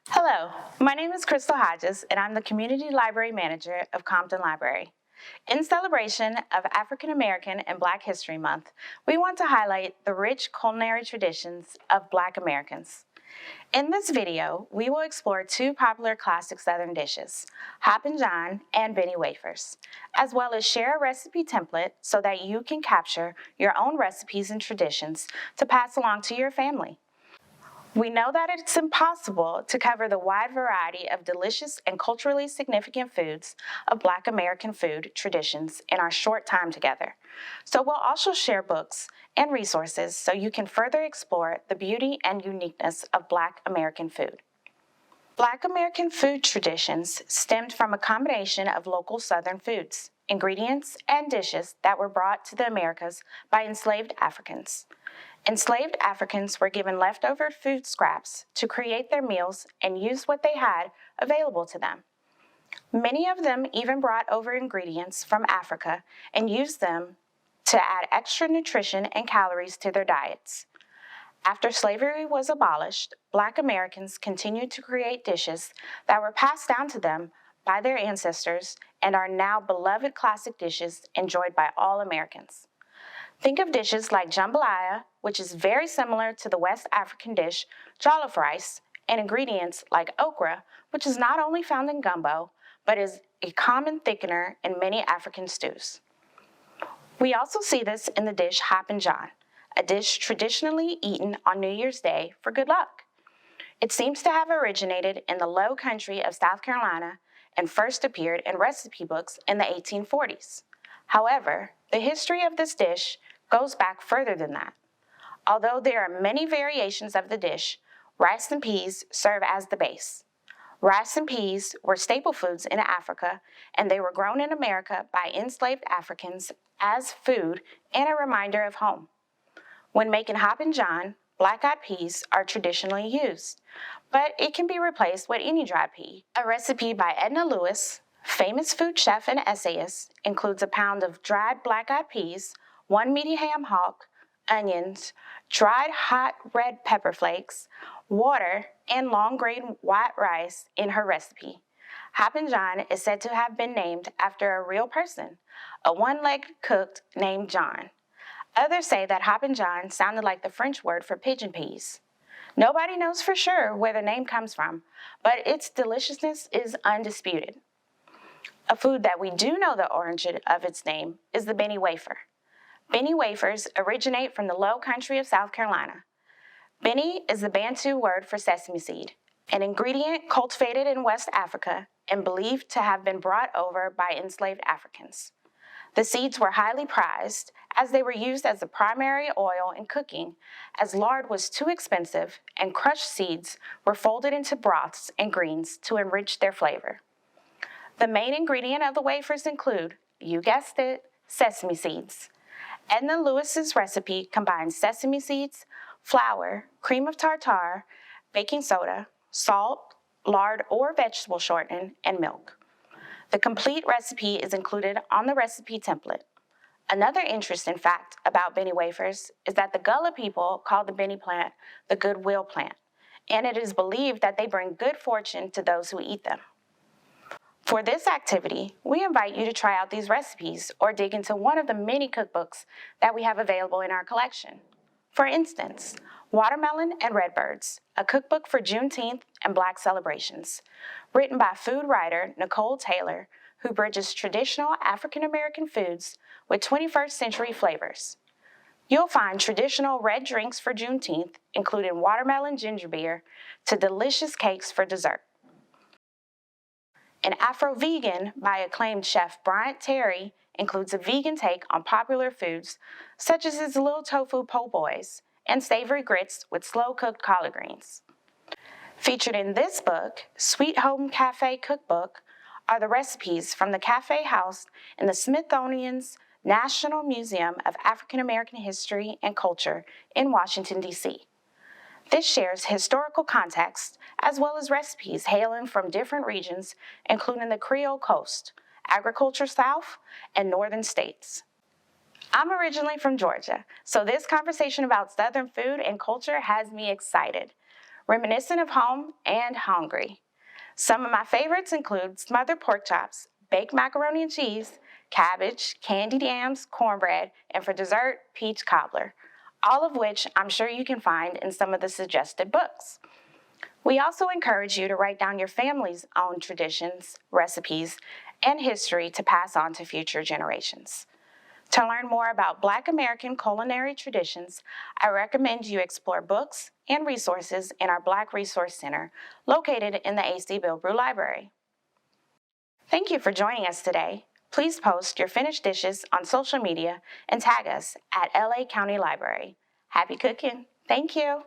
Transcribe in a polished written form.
Hello, my name is Crystal Hodges, and I'm the Community Library Manager of Compton Library. In celebration of African American and Black History Month, we want to highlight the rich culinary traditions of Black Americans. In this video, we will explore two popular classic Southern dishes, Hoppin John and Benny Wafers, as well as share a recipe template so that you can capture your own recipes and traditions to pass along to your family. We know that it's impossible to cover the wide variety of delicious and culturally significant foods of Black American food traditions in our short time together. So we'll also share books and resources so you can further explore the beauty and uniqueness of Black American food. Black American food traditions stemmed from a combination of local Southern foods, ingredients, and dishes that were brought to the Americas by enslaved Africans. Enslaved Africans were given leftover food scraps to create their meals and use what they had available to them. Many of them even brought over ingredients from Africa and used them to add extra nutrition and calories to their diets. After slavery was abolished, Black Americans continued to create dishes that were passed down to them by their ancestors and are now beloved classic dishes enjoyed by all Americans. Think of dishes like jambalaya, which is very similar to the West African dish jollof rice, and ingredients like okra, which is not only found in gumbo, but is a common thickener in many African stews. We also see this in the dish Hoppin John, a dish traditionally eaten on New Year's Day for good luck. It seems to have originated in the low country of South Carolina and first appeared in recipe books in the 1840s. However, the history of this dish goes back further than that. Although there are many variations of the dish, rice and peas serve as the base. Rice and peas were staple foods in Africa, and they were grown in America by enslaved Africans as food and a reminder of home. When making Hoppin John, black-eyed peas are traditionally used, but it can be replaced with any dried pea. A recipe by Edna Lewis, famous food chef and essayist, includes a pound of dried black-eyed peas, 1 medium ham hock, onions, dried hot red pepper flakes, water, and long-grain white rice in her recipe. Hoppin John is said to have been named after a real person, a one-legged cook named John. Others say that Hoppin John sounded like the French word for pigeon peas. Nobody knows for sure where the name comes from, but its deliciousness is undisputed. A food that we do know the origin of its name is the Benny Wafer. Benny wafers originate from the low country of South Carolina. Benny is the Bantu word for sesame seed, an ingredient cultivated in West Africa and believed to have been brought over by enslaved Africans. The seeds were highly prized as they were used as the primary oil in cooking, as lard was too expensive and crushed seeds were folded into broths and greens to enrich their flavor. The main ingredient of the wafers include, you guessed it, sesame seeds. Edna Lewis's recipe combines sesame seeds, flour, cream of tartar, baking soda, salt, lard or vegetable shortening, and milk. The complete recipe is included on the recipe template. Another interesting fact about Benny wafers is that the Gullah people call the Benny plant the goodwill plant, and it is believed that they bring good fortune to those who eat them. For this activity, we invite you to try out these recipes or dig into one of the many cookbooks that we have available in our collection. For instance, Watermelon and Redbirds, a cookbook for Juneteenth and Black celebrations, written by food writer Nicole Taylor, who bridges traditional African American foods with 21st century flavors. You'll find traditional red drinks for Juneteenth, including watermelon ginger beer, to delicious cakes for dessert. An Afro-Vegan by acclaimed chef Bryant Terry includes a vegan take on popular foods such as his little tofu po' boys and savory grits with slow-cooked collard greens. Featured in this book, Sweet Home Cafe Cookbook, are the recipes from the cafe house in the Smithsonian's National Museum of African American History and Culture in Washington, D.C. This shares historical context as well as recipes hailing from different regions, including the Creole Coast, Agriculture South, and Northern states. I'm originally from Georgia, so this conversation about Southern food and culture has me excited. reminiscent of home and hungry. Some of my favorites include smothered pork chops, baked macaroni and cheese, cabbage, candied yams, cornbread, and for dessert, peach cobbler, all of which I'm sure you can find in some of the suggested books. We also encourage you to write down your family's own traditions, recipes, and history to pass on to future generations. To learn more about Black American culinary traditions, I recommend you explore books and resources in our Black Resource Center located in the AC Bilbrew Library. Thank you for joining us today. Please post your finished dishes on social media and tag us at LA County Library. Happy cooking! Thank you!